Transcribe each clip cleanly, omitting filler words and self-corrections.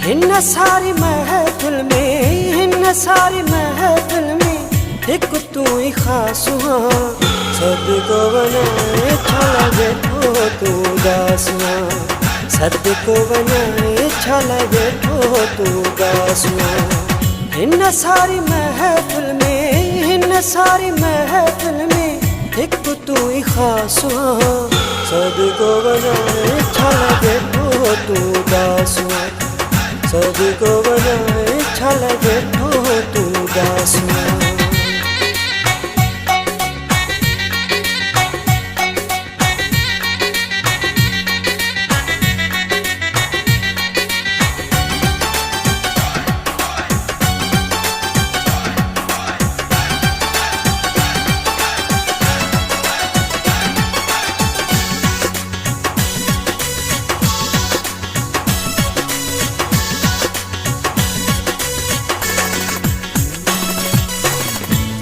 हिन सारी महफिल में, हिन सारी महफिल में एक तू ही खास हुआ। सदको बनाए छला बैठो तू दासुआ, सदको बनाए छला बैठो तू दासुआ। हिन सारी महफिल में, हिन सारी महफिल में एक तू ही खास हुआ। सदको बनाए छला बैठो तू दासुआ, सदको बनाए छल बैठो तू दासुआ।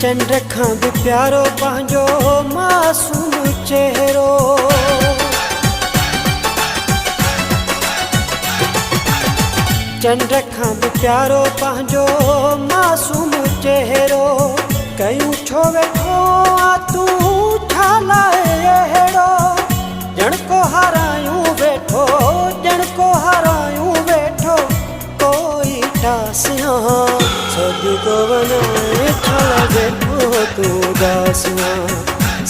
चंड खां भी प्यारो पंहिंजो मासूम चेहरो, चंड खां भी प्यारो पंहिंजो मासूम चेहरो। कयूं छो वेठो आ तू छा लाइ अहिड़ो, ॼण को हारायूं वेठो, ॼण को हारायूं वेठो कोई टासियां। सदको बनाए छला बैठो तू दासुआ,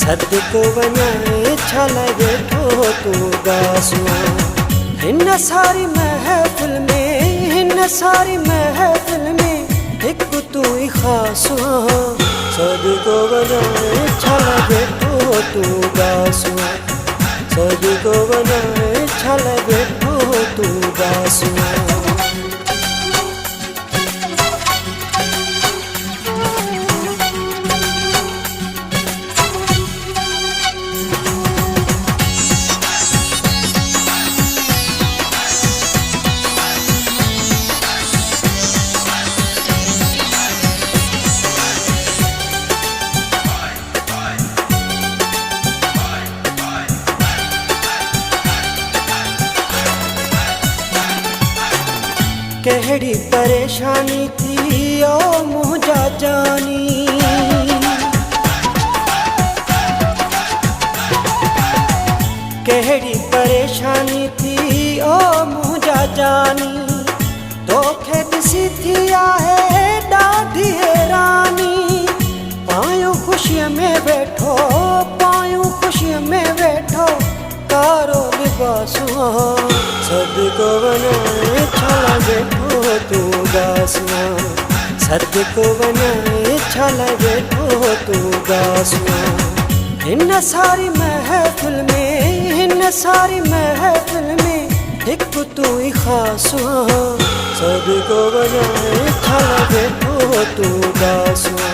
सदको बनाए छला बैठो तू दासुआ। हिन सारी महफिल में, हिन सारी महफिल में एक तू ही खास हुआ। सदको बनाए छला बैठो तू दासुआ, सदको बनाए छला बैठो तू दासुआ। कहिड़ी परेशानी थी ओ मुंहिंजा जानी, कहिड़ी परेशानी थी ओ मुंहिंजा जानी। तोखे ॾिसी थी आहे ॾाढी हैरानी, पायूं ख़ुशीअ में वेठो, पायूं ख़ुशीअ में वेठो कारो लिबासुआ। सदको बनाए छला बैठो तू दासुआ, सदको बनाए छला बैठो तू दासुआ। हिन सारी महफिल में, हिन सारी महफिल में एक तू ही खास हुआ। सदको बनाए छला बैठो तू दासुआ,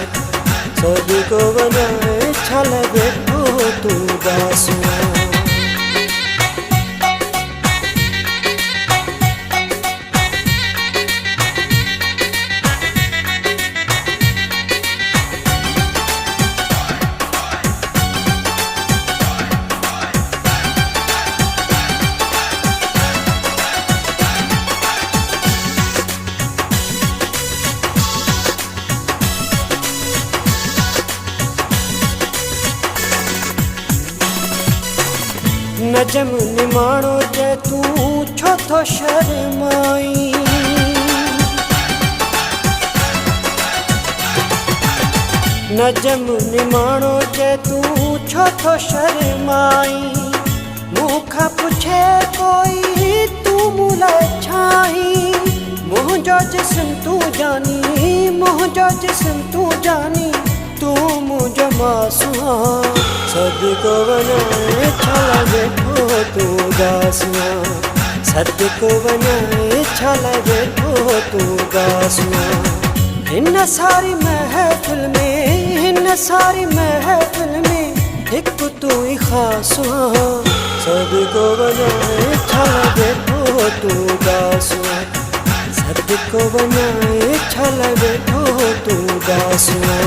सदको बनाए छला बैठो तू दासुआ। नजम निमाणो जे तू छो थो शर्माई, नजम निमाणो जे तू छो थो शर्माई। मूंखां पुछे कोई तू मूं लाइ छाहीं, मुंहिंजो जिस्म तू जानी, मुंहिंजो जिस्म तू जानी तू मुंहिंजो मासूआ। सदको बनाए छला बैठो तू दासुआ, सद को वञाए छा लाइ वेठो तूं दासुआ। हिन सारी महफ़िल में, हिन सारी महफ़िल में हिकु तूं ई ख़ासि आहीं। सद को वञाए छा लाइ वेठो तूं दासुआ। सद को वञाए छा लाइ वेठो तूं दासुआ।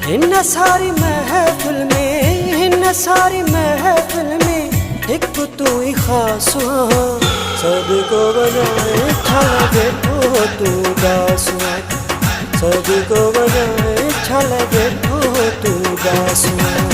हिन सारी महफ़िल में, हिन सारी महफ़िल में हिकु तूं ई ख़ासि आहीं। सद को वञाए छा लाइ वेठो तूं दासुआ। सद को वञाए छा लाइ वेठो तूं दासुआ।